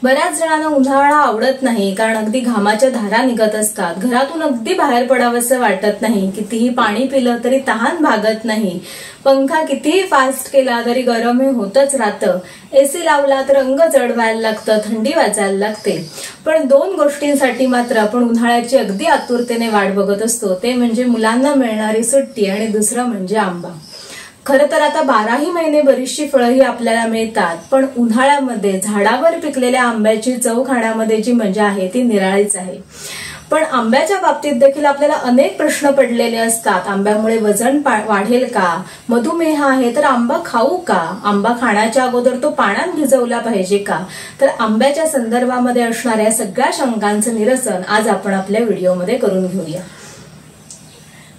बऱ्याच जणांना उन्हाळा आवडत नाही, कारण अगदी घामाच्या धारा निघत असतात. घरातून अगदी बाहेर पडावंसं वाटत नाही. कितीही पाणी पिलं तरी तहान भागत नाही. पंखा कितीही फास्ट केला तरी गरम हे होतच राहतं. एसी लावला तर अंग जड व्हायला लागतं, थंडी वाजायला लागते. पण दोन गोष्टींसाठी मात्र आपण उन्हाळ्याची अगदी आतुरतेने वाट बघत असतो. ते म्हणजे मुलांना मिळणारी सुट्टी आणि दुसरं म्हणजे आंबा. खरं तर आता 12ही महिने बरीचशी फळंही आपल्याला मिळतात, पण उन्हाळ्यामध्ये झाडावर पिकलेल्या आंब्याची चव खाण्यामध्ये जी मजा आहे ती निराळीच आहे. पण आंब्याच्या बाबतीत देखील आपल्याला अनेक प्रश्न पडलेले असतात. आंब्यामुळे वजन वाढेल का? मधुमेह आहे तर आंबा खाऊ का? आंबा खाण्याच्या अगोदर तो पाण्यात भिजवला पाहिजे का? तर आंब्याच्या संदर्भामध्ये असणाऱ्या सगळ्या शंकांचं निरसन आज आपण आपल्या व्हिडिओमध्ये करून घेऊया.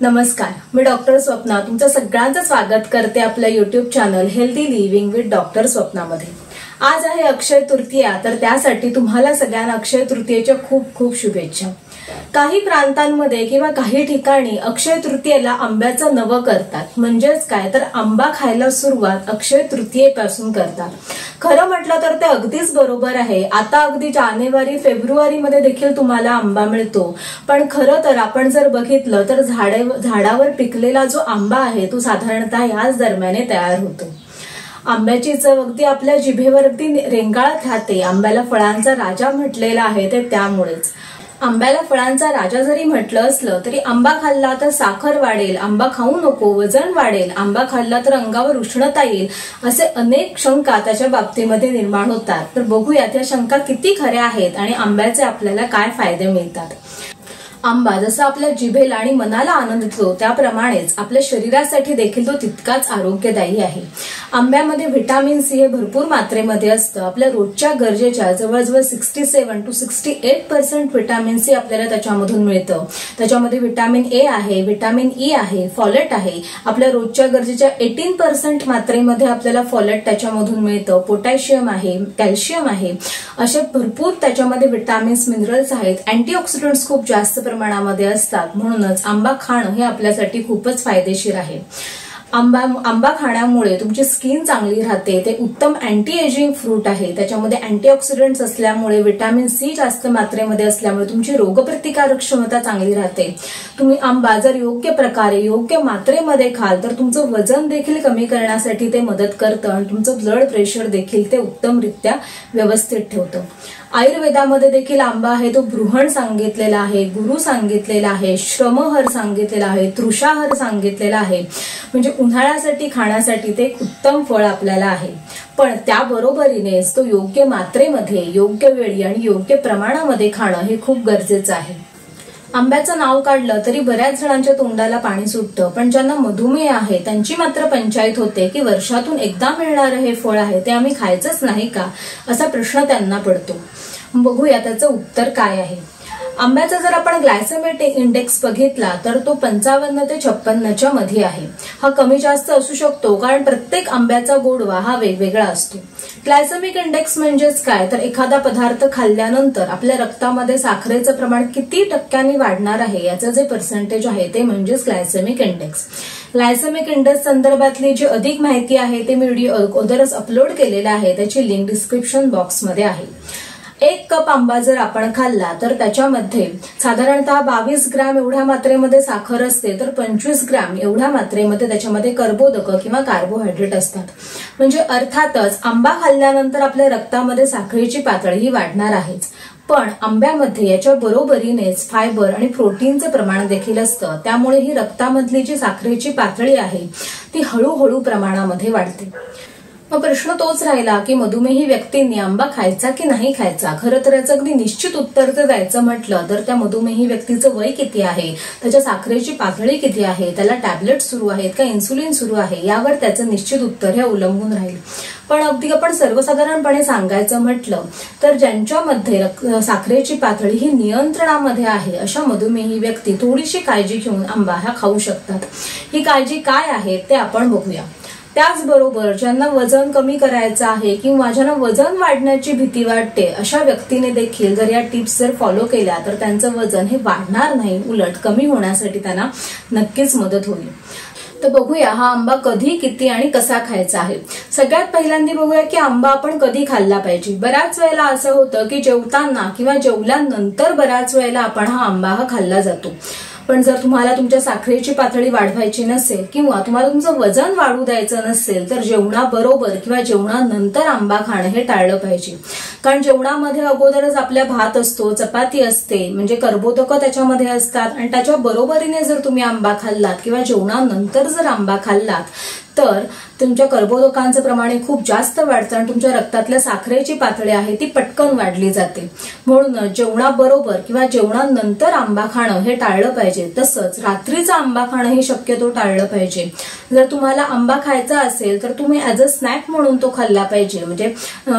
नमस्कार, मी डॉक्टर स्वप्ना तुमचं सगळ्यांचं स्वागत करते आपल्या YouTube channel healthy living with doctor स्वप्नामध्ये. आज आहे अक्षय तृतीया, तर त्यासाठी तुम्हाला सगळ्यांना अक्षय तृतीयेच्या खूप खूप शुभेच्छा. काही प्रांतांमध्ये किंवा काही ठिकाणी अक्षय तृतीयेला आंब्याचं नवं करतात. म्हणजेच काय तर आंबा खायला सुरुवात अक्षय तृतीयेपासून करतात. खरं म्हटलं तर ते अगदीच बरोबर आहे. आता अगदी जानेवारी फेब्रुवारी मध्ये देखील तुम्हाला आंबा मिळतो. पण खरं तर आपण जर बघितलं तर झाडावर पिकलेला जो आंबा आहे तो साधारणतः याच दरम्याने तयार होतो. आंब्याची चव अगदी आपल्या जिभेवर अगदी रेंगाळत राहते. आंब्याला फळांचा राजा म्हटलेला आहे ते त्यामुळेच. आंब्याला फळांचा राजा जरी म्हटलं असलं तरी आंबा खाल्ला तर साखर वाढेल, आंबा खाऊ नको वजन वाढेल, आंबा खाल्ला तर अंगावर उष्णता येईल, असे अनेक शंका त्याच्या बाबतीमध्ये निर्माण होतात. तर बघूया त्या शंका किती खऱ्या आहेत आणि आंब्याचे आपल्याला काय फायदे मिळतात. आंबा जसा आपल्या जिभेला आणि मनाला आनंद देतो त्याप्रमाणेच आपल्या शरीरासाठी देखील तो तितकाच आरोग्यदायी आहे. आंब्यामध्ये व्हिटॅमिन सी हे भरपूर मात्रेमध्ये असतं. आपल्या रोजच्या गरजेच्या जवळजवळ 67 to 68% व्हिटॅमिन सी आपल्याला त्याच्यामधून मिळतं. त्याच्यामध्ये व्हिटॅमिन ए आहे, व्हिटॅमिन ई आहे, फॉलेट आहे. आपल्या रोजच्या गरजेच्या 18% मात्रेमध्ये आपल्याला फॉलेट त्याच्यामधून मिळतं. पोटॅशियम आहे, कॅल्शियम आहे, असे भरपूर त्याच्यामध्ये व्हिटॅमिन्स मिनरल्स आहेत. अँटीऑक्सिडंट्स खूप जास्त प्रमाणामध्ये असतात. म्हणूनच आंबा खाणं हे आपल्यासाठी खूपच फायदेशीर आहे. आंबा खाण्यामुळे तुमची स्किन चांगली राहते. ते उत्तम अँटी एजिंग फ्रूट आहे. त्याच्यामध्ये अँटीऑक्सिडंट्स असल्यामुळे व्हिटॅमिन सी जास्त मात्रेमध्ये असल्यामुळे तुमची रोगप्रतिकारक क्षमता चांगली राहते. तुम्ही आंबा जर योग्य प्रकारे योग्य मात्रेमध्ये खाल तर तुमचं वजन देखील कमी करण्यासाठी ते मदत करतं आणि तुमचं ब्लड प्रेशर देखील ते उत्तमरित्या व्यवस्थित ठेवतं. आयुर्वेदामध्ये देखील आंबा आहे तो बृहण सांगितलेला आहे, गुरु सांगितलेला आहे, श्रमहर सांगितलेला आहे, तृषाहर सांगितलेला आहे. म्हणजे उन्हाळ्यासाठी खाण्यासाठी ते एक उत्तम फळ आपल्याला आहे. पण त्याबरोबरीनेच तो योग्य मात्रेमध्ये योग्य वेळी आणि योग्य प्रमाणामध्ये खाणं हे खूप गरजेचं आहे. आंब्याचं नाव काढलं तरी बऱ्याच जणांच्या तोंडाला पाणी सुटतं. पण ज्यांना मधुमेह आहे त्यांची मात्र पंचायत होते की वर्षातून एकदा मिळणारं हे फळ आहे ते आम्ही खायचंच नाही का, असा प्रश्न त्यांना पडतो. बघूया त्याचं उत्तर काय आहे. आंब्याचा जर आपण ग्लायसेमिक इंडेक्स बघितला तर तो 55 ते 56च्या मध्ये आहे. हा कमी जास्त असू शकतो कारण प्रत्येक आंब्याचा गोडवा हा वेगवेगळा असतो. ग्लायसेमिक इंडेक्स म्हणजेच काय तर एखादा पदार्थ खाल्ल्यानंतर आपल्या रक्तामध्ये साखरेचं प्रमाण किती टक्क्यांनी वाढणार आहे याचं जे पर्सेंटेज आहे ते म्हणजेच ग्लायसेमिक इंडेक्स. ग्लायसेमिक इंडेक्स संदर्भातली जी अधिक माहिती आहे ते मी व्हिडिओ अगोदरच अपलोड केलेला आहे. त्याची लिंक डिस्क्रिप्शन बॉक्समध्ये आहे. 1 कप आंबा जर आपण खाल्ला तर त्याच्यामध्ये साधारणतः 22 ग्रॅम एवढ्या मात्रेमध्ये साखर असते, तर 25 ग्रॅम एवढ्या मात्रेमध्ये त्याच्यामध्ये कर्बोदक किंवा कार्बोहायड्रेट असतात. म्हणजे अर्थातच आंबा खाल्ल्यानंतर आपल्या रक्तामध्ये साखरेची पातळी ही वाढणार आहेच. पण आंब्यामध्ये याच्या बरोबरीनेच फायबर आणि प्रोटीनचं प्रमाण देखील असतं. त्यामुळे ही रक्तामधली जी साखरेची पातळी आहे ती हळूहळू प्रमाणामध्ये वाढते. मग प्रश्न तोच राहिला की मधुमेही व्यक्तींनी आंबा खायचा की नाही खायचा. खरं तर याचं अगदी निश्चित उत्तर जर द्यायचं म्हटलं तर त्या मधुमेही व्यक्तीचं वय किती आहे, त्याच्या साखरेची पातळी किती आहे, त्याला टॅबलेट सुरू आहेत का इन्सुलिन सुरू आहे, यावर त्याचं निश्चित उत्तर हे अवलंबून राहील. पण अगदी आपण सर्वसाधारणपणे सांगायचं म्हटलं तर ज्यांच्यामध्ये साखरेची पातळी ही नियंत्रणामध्ये आहे अशा मधुमेही व्यक्ती थोडीशी काळजी घेऊन आंबा हा खाऊ शकतात. ही काळजी काय आहे ते आपण बघूया. त्याचबरोबर ज्यांना वजन कमी करायचं आहे किंवा ज्यांना वजन वाढण्याची भीती वाटते अशा व्यक्तीने देखील जर या टिप्स जर फॉलो केल्या तर त्यांचं वजन हे वाढणार नाही, उलट कमी होण्यासाठी त्यांना नक्कीच मदत होईल. तर बघूया हा आंबा कधी, किती आणि कसा खायचा आहे. सगळ्यात पहिल्यांदा बघूया की आंबा आपण कधी खाल्ला पाहिजे. बऱ्याच वेळेला असं होतं की जेवताना किंवा जेवल्यानंतर बऱ्याच वेळेला आपण हा आंबा खाल्ला जातो. पण जर तुम्हाला तुमच्या साखरेची पातळी वाढवायची नसेल किंवा तुम्हाला तुमचं वजन वाढू द्यायचं नसेल तर जेवणाबरोबर किंवा जेवणानंतर आंबा खाणं हे टाळलं पाहिजे. कारण जेवणामध्ये अगोदरच आपल्या भात असतो, चपाती असते, म्हणजे कर्बोदकं त्याच्यामध्ये असतात आणि त्याच्या बरोबरीने जर तुम्ही आंबा खाल्लात किंवा जेवणानंतर जर आंबा खाल्लात तर तुमच्या कर्बोदकांचं प्रमाण खूप जास्त वाढतं आणि तुमच्या रक्तातल्या साखरेची पातळी आहे ती पटकन वाढली जाते. म्हणून जेवणाबरोबर किंवा जेवणानंतर आंबा खाणं हे टाळलं पाहिजे. तसंच रात्रीचा आंबा खाणं हे शक्यतो टाळलं पाहिजे. जर तुम्हाला आंबा खायचा असेल तर तुम्ही ॲज अ स्नॅक म्हणून तो खाल्ला पाहिजे. म्हणजे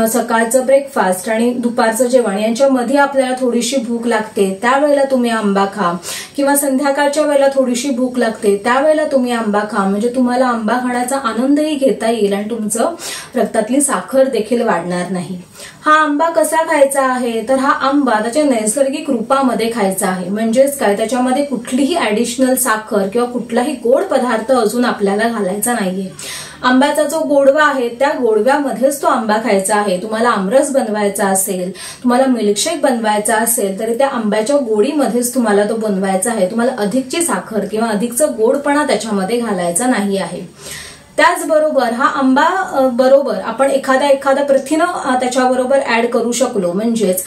सकाळचं ब्रेकफास्ट आणि दुपारचं जेवण यांच्यामध्ये आपल्याला थोडीशी भूक लागते त्यावेळेला तुम्ही आंबा खा, किंवा संध्याकाळच्या वेळेला थोडीशी भूक लागते त्यावेळेला तुम्ही आंबा खा. म्हणजे तुम्हाला आंबा खाण्याचा आनंदही घेता येईल आणि तुमचं रक्तातली साखर देखील वाढणार नाही. हा आंबा कसा खायचा आहे तर हा आंबा त्याच्या नैसर्गिक रूपामध्ये खायचा आहे. म्हणजेच काय, त्याच्यामध्ये कुठलीही ऍडिशनल साखर किंवा कुठलाही गोड पदार्थ अजून आपल्याला घालायचा नाहीये. आंब्याचा जो गोडवा आहे त्या गोडव्यामध्येच तो आंबा खायचा आहे. तुम्हाला आमरस बनवायचा असेल, तुम्हाला मिल्कशेक बनवायचा असेल तरी त्या आंब्याच्या गोडीमध्येच तुम्हाला तो बनवायचा आहे. तुम्हाला अधिकची साखर किंवा अधिकचा गोडपणा त्याच्यामध्ये घालायचा नाही आहे. त्याचबरोबर हा आंबा बरोबर आपण एखादा प्रथिनं त्याच्याबरोबर ऍड करू शकलो, म्हणजेच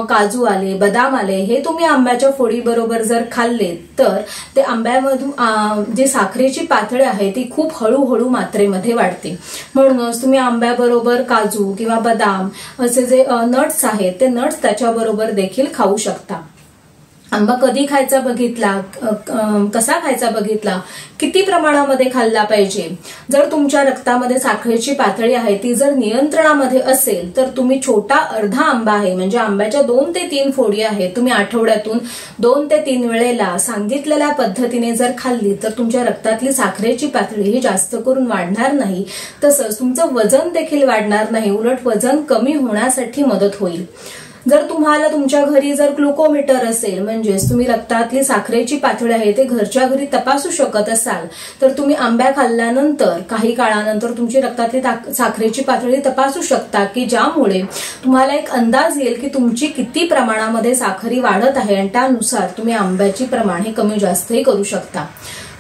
काजू आले, बदाम आले, हे तुम्ही आंब्याच्या फोडी बरोबर जर खाल्ले तर ते आंब्यामधून जी साखरेची पातळी आहे ती खूप हळूहळू मात्रेमध्ये वाढते. म्हणूनच तुम्ही आंब्याबरोबर काजू किंवा बदाम असे जे नट्स आहेत ते नट्स त्याच्याबरोबर देखील खाऊ शकता. आंबा कधी खायचा बघितला, कसा खायचा बघितला, किती प्रमाणामध्ये खाल्ला पाहिजे. जर तुमच्या रक्तामध्ये साखरेची पातळी आहे ती जर नियंत्रणामध्ये असेल तर तुम्ही छोटा अर्धा आंबा आहे, म्हणजे आंब्याच्या 2 ते 3 फोडी आहेत, तुम्ही आठवड्यातून 2 ते 3 वेळेला सांगितलेल्या पद्धतीने जर खाल्ली तर तुमच्या रक्तातली साखरेची पातळी ही जास्त करून वाढणार नाही. तसंच तुमचं वजन देखील वाढणार नाही, उलट वजन कमी होण्यासाठी मदत होईल. जर तुम्हाला तुमच्या घरी जर ग्लुकोमीटर असेल, म्हणजेच तुम्ही रक्तातली साखरेची पातळी आहे ते घरच्या घरी तपासू शकत असाल तर तुम्ही आंब्या खाल्ल्यानंतर काही काळानंतर तुमची रक्तातली साखरेची पातळी तपासू शकता, की ज्यामुळे तुम्हाला एक अंदाज येईल की तुमची किती प्रमाणामध्ये साखरी वाढत आहे आणि त्यानुसार तुम्ही आंब्याची प्रमाण हे कमी जास्तही करू शकता.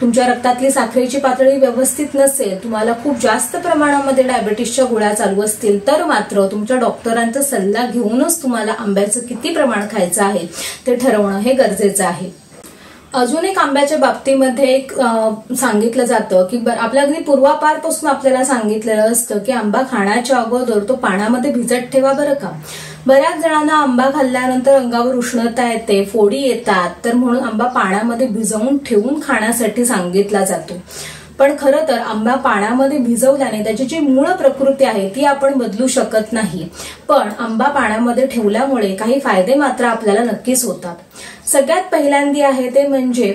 तुमच्या रक्तातली साखरेची पातळी व्यवस्थित नसेल, तुम्हाला खूप जास्त प्रमाणामध्ये डायबिटीसच्या गोळ्या चालू असतील तर मात्र तुमच्या डॉक्टरांचा सल्ला घेऊनच तुम्हाला आंब्याचं किती प्रमाण खायचं आहे ते ठरवणं हे गरजेचं आहे. अजून एक आंब्याच्या बाबतीमध्ये एक सांगितलं जातं की आपल्या अगदी पूर्वापारपासून आपल्याला सांगितलेलं असतं की आंबा खाण्याच्या अगोदर तो पाण्यामध्ये भिजत ठेवा बरं का. बऱ्याच जणांना आंबा खाल्ल्यानंतर अंगावर उष्णता येते, फोडी येतात, तर म्हणून आंबा पाण्यामध्ये भिजवून ठेवून खाण्यासाठी सांगितला जातो. पण खरं तर आंबा पाण्यामध्ये भिजवल्याने त्याची जी मूळ प्रकृती आहे ती आपण बदलू शकत नाही. पण आंबा पाण्यामध्ये ठेवल्यामुळे काही फायदे मात्र आपल्याला नक्कीच होतात. सगळ्यात पहिल्यांदी आहे ते म्हणजे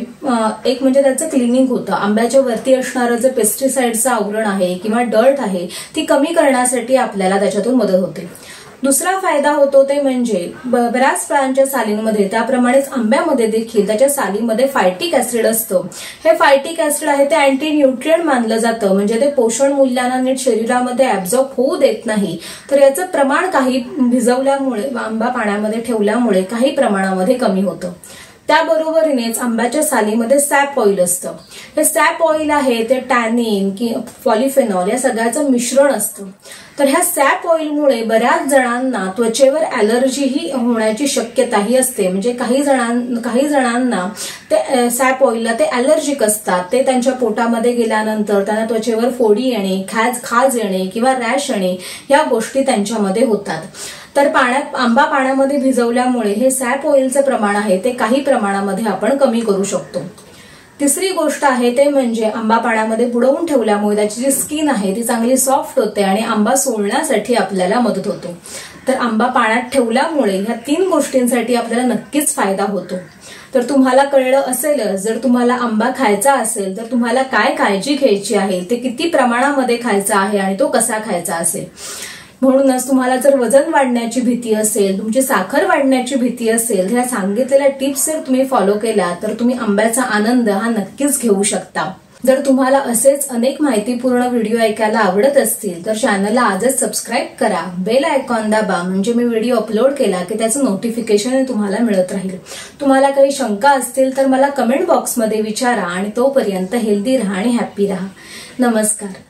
एक म्हणजे त्याचं क्लिनिंग होतं. आंब्याच्या वरती असणारं जे पेस्टिसाइडचं आवरण आहे किंवा डर्ट आहे ती कमी करण्यासाठी आपल्याला त्याच्यातून मदत होते. दुसरा फायदा होतो ते म्हणजे बऱ्याच फळांच्या सालींमध्ये त्याप्रमाणेच आंब्यामध्ये देखील त्याच्या सालीमध्ये फायटिक ऍसिड असतं. हे फायटिक ऍसिड आहे ते अँटी न्यूट्रिएंट मानलं जातं, म्हणजे ते पोषण मूल्यांना नीट शरीरामध्ये ऍब्झॉर्ब होऊ देत नाही. तर याचं प्रमाण काही भिजवल्यामुळे आंबा पाण्यामध्ये ठेवल्यामुळे काही प्रमाणामध्ये कमी होतं. त्याबरोबरीनेच आंब्याच्या सालीमध्ये सॅप ऑइल असतं. हे सॅप ऑइल आहे ते टॅनिन किंवा पॉलिफेनॉल या सगळ्याचं मिश्रण असतं. तर ह्या सॅप ऑइलमुळे बऱ्याच जणांना त्वचेवर ॲलर्जीही होण्याची शक्यताही असते. म्हणजे काही जणांना ते सॅप ऑइलला ते ॲलर्जिक असतात. ते त्यांच्या पोटामध्ये गेल्यानंतर त्यांना त्वचेवर फोडी येणे, खाज येणे किंवा रॅश येणे या गोष्टी त्यांच्यामध्ये होतात. तर आंबा पाण्यामध्ये भिजवल्यामुळे हे सॅप ऑइलचं प्रमाण आहे ते काही प्रमाणामध्ये आपण कमी करू शकतो. तिसरी गोष्ट आहे ते म्हणजे आंबा पाण्यामध्ये बुडवून ठेवल्यामुळे त्याची जी स्किन आहे ती चांगली सॉफ्ट होते आणि आंबा सोलण्यासाठी आपल्याला मदत होतो. तर आंबा पाण्यात ठेवल्यामुळे ह्या 3 गोष्टींसाठी आपल्याला नक्कीच फायदा होतो. तर तुम्हाला कळलं असेलच, जर तुम्हाला आंबा खायचा असेल तर तुम्हाला काय काळजी घ्यायची आहे, ते किती प्रमाणामध्ये खायचा आहे आणि तो कसा खायचा असेल. म्हणूनच तुम्हाला जर वजन वाढण्याची भीती असेल, तुमची साखर वाढण्याची भीती असेल, ह्या सांगितलेल्या टिप्स जर तुम्ही फॉलो केल्या तर तुम्ही आंब्याचा आनंद हा नक्कीच घेऊ शकता. जर तुम्हाला असेच अनेक माहितीपूर्ण व्हिडिओ ऐकायला आवडत असतील तर चॅनलला आजच सबस्क्राईब करा, बेल आयकॉन दाबा, म्हणजे मी व्हिडिओ अपलोड केला की त्याचं नोटिफिकेशन तुम्हाला मिळत राहील। तुम्हाला काही शंका असतील तर मला कमेंट बॉक्समध्ये विचारा आणि तोपर्यंत हेल्दी राहा आणि हॅप्पी राहा। नमस्कार।